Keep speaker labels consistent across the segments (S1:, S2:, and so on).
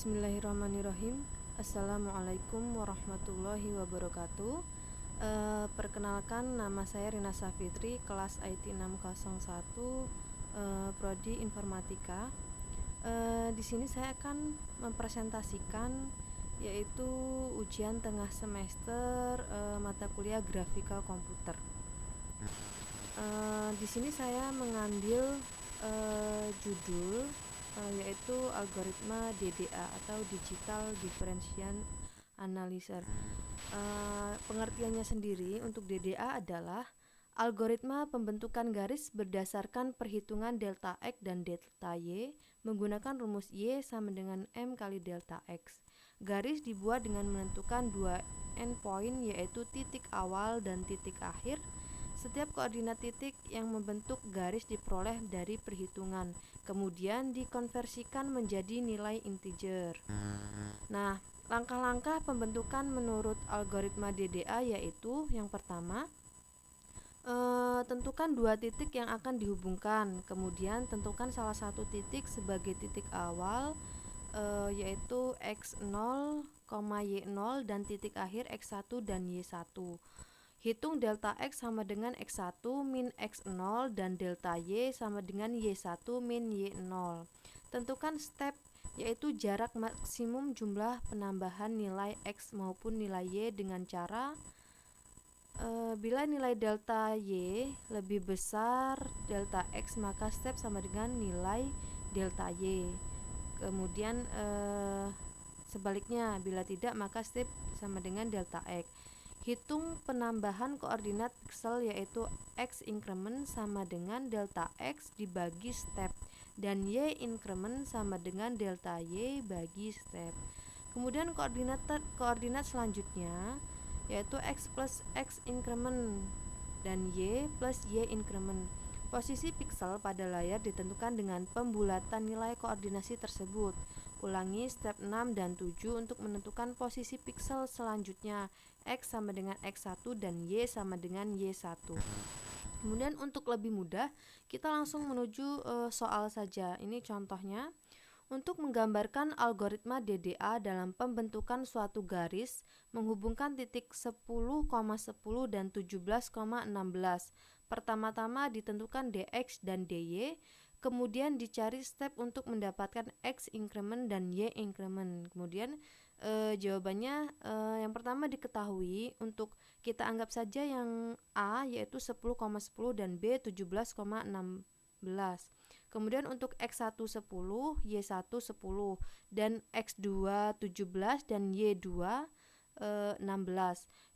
S1: Bismillahirrahmanirrahim. Assalamualaikum warahmatullahi wabarakatuh. Perkenalkan, nama saya Rina Safitri, kelas IT 601, Prodi Informatika. Di sini saya akan mempresentasikan yaitu ujian tengah semester mata kuliah Grafika Komputer. Di sini saya mengambil judul yaitu algoritma DDA atau Digital Differential Analyzer. Pengertiannya sendiri untuk DDA adalah algoritma pembentukan garis berdasarkan perhitungan delta X dan delta Y menggunakan rumus Y sama dengan M kali delta X. Garis dibuat dengan menentukan dua endpoint yaitu titik awal dan titik akhir. Setiap koordinat titik yang membentuk garis diperoleh dari perhitungan, kemudian dikonversikan menjadi nilai integer. Nah, langkah-langkah pembentukan menurut algoritma DDA yaitu yang pertama, tentukan dua titik yang akan dihubungkan, kemudian tentukan salah satu titik sebagai titik awal yaitu X0, Y0 dan titik akhir X1 dan Y1. Hitung delta X sama dengan X1 min X0 dan delta Y sama dengan Y1 min Y0. Tentukan step yaitu jarak maksimum jumlah penambahan nilai X maupun nilai Y dengan cara bila nilai delta Y lebih besar delta X maka step sama dengan nilai delta Y. Kemudian sebaliknya bila tidak maka step sama dengan delta X. Hitung penambahan koordinat pixel yaitu X increment sama dengan delta X dibagi step dan Y increment sama dengan delta Y bagi step. Kemudian koordinat selanjutnya yaitu X plus X increment dan Y plus Y increment. Posisi pixel pada layar ditentukan dengan pembulatan nilai koordinasi tersebut. Ulangi step 6 dan 7 untuk menentukan posisi pixel selanjutnya. X sama dengan X1 dan Y sama dengan Y1. Kemudian untuk lebih mudah, kita langsung menuju soal saja. Ini contohnya. Untuk menggambarkan algoritma DDA dalam pembentukan suatu garis menghubungkan titik 10,10 dan 17,16. Pertama-tama ditentukan DX dan DY, kemudian dicari step untuk mendapatkan X increment dan Y increment. Kemudian jawabannya yang pertama diketahui, untuk kita anggap saja yang A yaitu 10,10 dan B 17,16. Kemudian untuk X1 10, Y1 10 dan X2 17 dan Y2 16.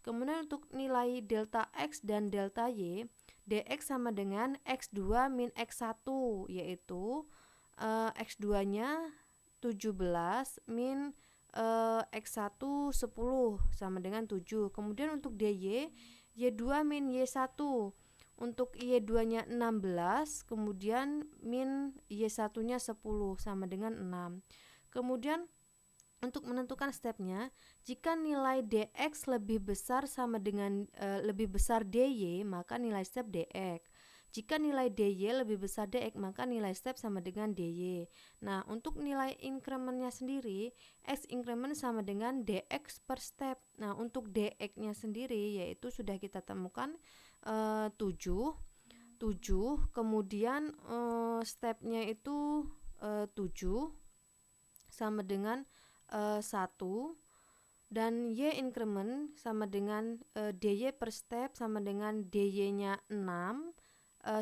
S1: Kemudian untuk nilai delta X dan delta Y, dx sama dengan X2 min X1 yaitu X2-nya 17 min X1 10 sama dengan 7. Kemudian untuk dy, Y2 min Y1. Untuk Y2-nya 16, kemudian min Y1-nya 10 sama dengan 6. Kemudian untuk menentukan stepnya, jika nilai dx lebih besar sama dengan lebih besar dy, maka nilai step dx. Jika nilai dy lebih besar dx, maka nilai step sama dengan dy. Nah, untuk nilai incrementnya sendiri, x increment sama dengan dx per step. Nah, untuk dx-nya sendiri yaitu sudah kita temukan 7, kemudian stepnya itu 7 sama dengan 1 dan y increment sama dengan dy per step sama dengan dy-nya 6,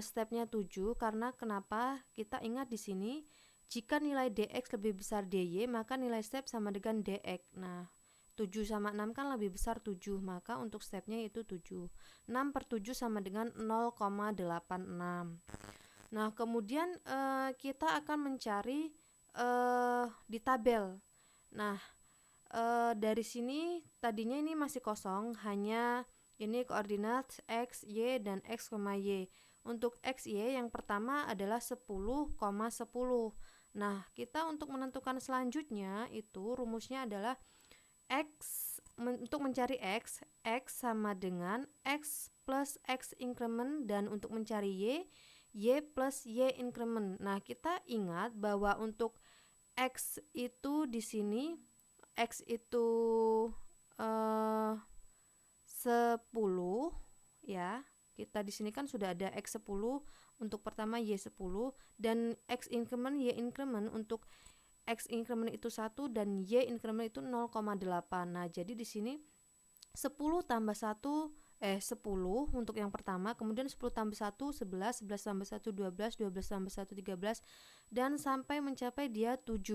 S1: stepnya 7. Karena kenapa? Kita ingat di sini jika nilai dx lebih besar dy maka nilai step sama dengan dx. Nah, 7 sama 6 kan lebih besar 7, maka untuk stepnya itu 7. 6 per 7 sama dengan 0,86. Nah, kemudian kita akan mencari di tabel. Nah, dari sini tadinya ini masih kosong, hanya ini koordinat X, Y, dan X, Y. Untuk X, Y yang pertama adalah 10,10. Nah, kita untuk menentukan selanjutnya itu rumusnya adalah untuk mencari X sama dengan X plus X increment, dan untuk mencari Y plus Y increment. Nah, kita ingat bahwa untuk X itu di sini X itu 10 ya. Kita di sini kan sudah ada X 10 untuk pertama Y 10 dan X increment Y increment. Untuk X increment itu 1 dan Y increment itu 0,8. Nah, jadi di sini 10 tambah 1 10 untuk yang pertama, kemudian 10 tambah 1 11, 11 tambah 1 12, 12 tambah 1 13 dan sampai mencapai dia 17.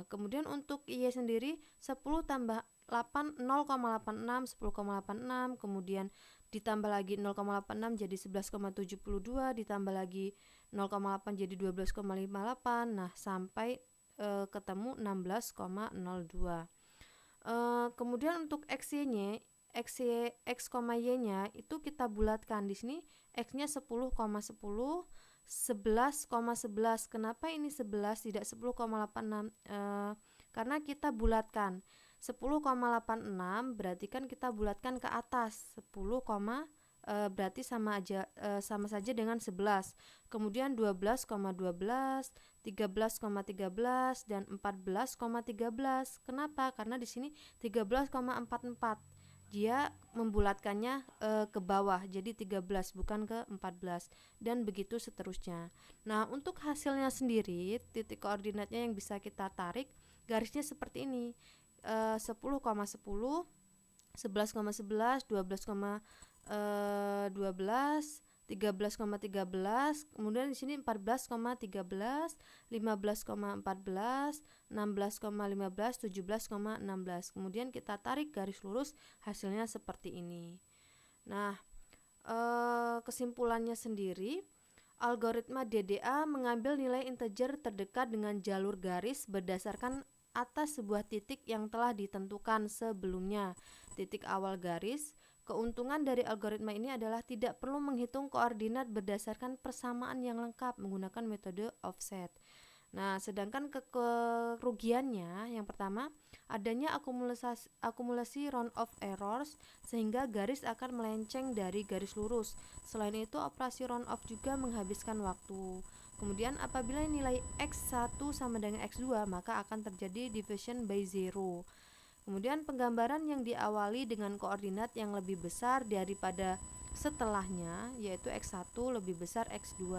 S1: Kemudian untuk Y sendiri 10 tambah 8 0,86, 10,86, kemudian ditambah lagi 0,86 jadi 11,72, ditambah lagi 0,8 jadi 12,58. Nah, sampai ketemu 16,02. Kemudian untuk XY-nya X, Y-nya itu kita bulatkan. Di sini X-nya 10,10, 11,11. Kenapa ini 11 tidak 10,86? Karena kita bulatkan 10,86 berarti kan kita bulatkan ke atas 10, berarti sama saja dengan 11. Kemudian 12,12, 13,13 dan 14,13. Kenapa? Karena di sini 13,44. Dia membulatkannya ke bawah, jadi 13 bukan ke 14 dan begitu seterusnya. Nah, untuk hasilnya sendiri, titik koordinatnya yang bisa kita tarik garisnya seperti ini. 10,10, 11,11, 12,12, 13,13, kemudian di sini 14,13, 15,14, 16,15, 17,16. Kemudian kita tarik garis lurus, hasilnya seperti ini. Nah, kesimpulannya sendiri, algoritma DDA mengambil nilai integer terdekat dengan jalur garis berdasarkan atas sebuah titik yang telah ditentukan sebelumnya. Titik awal garis. Keuntungan dari algoritma ini adalah tidak perlu menghitung koordinat berdasarkan persamaan yang lengkap menggunakan metode offset. Nah, sedangkan kerugiannya yang pertama, adanya akumulasi round of errors sehingga garis akan melenceng dari garis lurus. Selain itu, operasi round off juga menghabiskan waktu. Kemudian apabila nilai X1 sama dengan X2, maka akan terjadi division by zero. Kemudian penggambaran yang diawali dengan koordinat yang lebih besar daripada setelahnya, yaitu X1 lebih besar X2.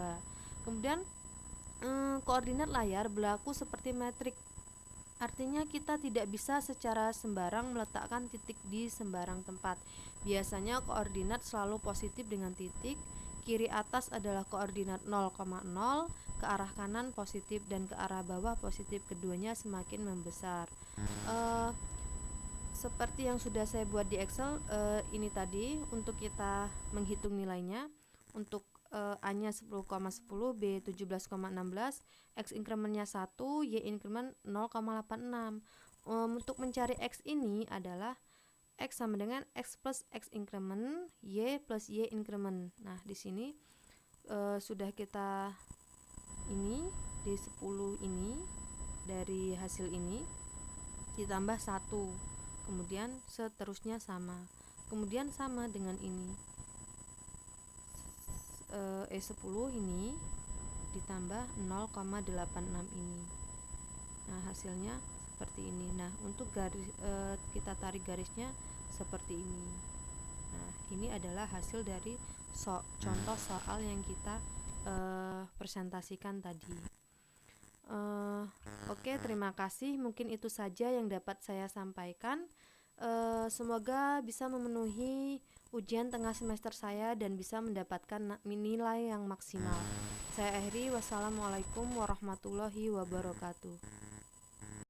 S1: Kemudian koordinat layar berlaku seperti metrik. Artinya kita tidak bisa secara sembarang meletakkan titik di sembarang tempat. Biasanya koordinat selalu positif dengan titik. Kiri atas adalah koordinat 0,0, ke arah kanan positif dan ke arah bawah positif. Keduanya semakin membesar. Seperti yang sudah saya buat di Excel, ini tadi untuk kita menghitung nilainya. Untuk A-nya 10,10, B 17,16, X incrementnya 1, Y increment 0,86. Untuk mencari X ini adalah X sama dengan X plus X increment, Y plus Y increment. Nah, di sini sudah kita ini di 10 ini dari hasil ini ditambah 1. Kemudian seterusnya sama. Kemudian sama dengan ini. E10 ini ditambah 0,86 ini. Nah, hasilnya seperti ini. Nah, untuk garis kita tarik garisnya seperti ini. Nah, ini adalah hasil dari contoh soal yang kita presentasikan tadi. Oke, terima kasih. Mungkin itu saja yang dapat saya sampaikan. Semoga bisa memenuhi ujian tengah semester saya dan bisa mendapatkan nilai yang maksimal. Saya akhiri. Wassalamualaikum warahmatullahi wabarakatuh.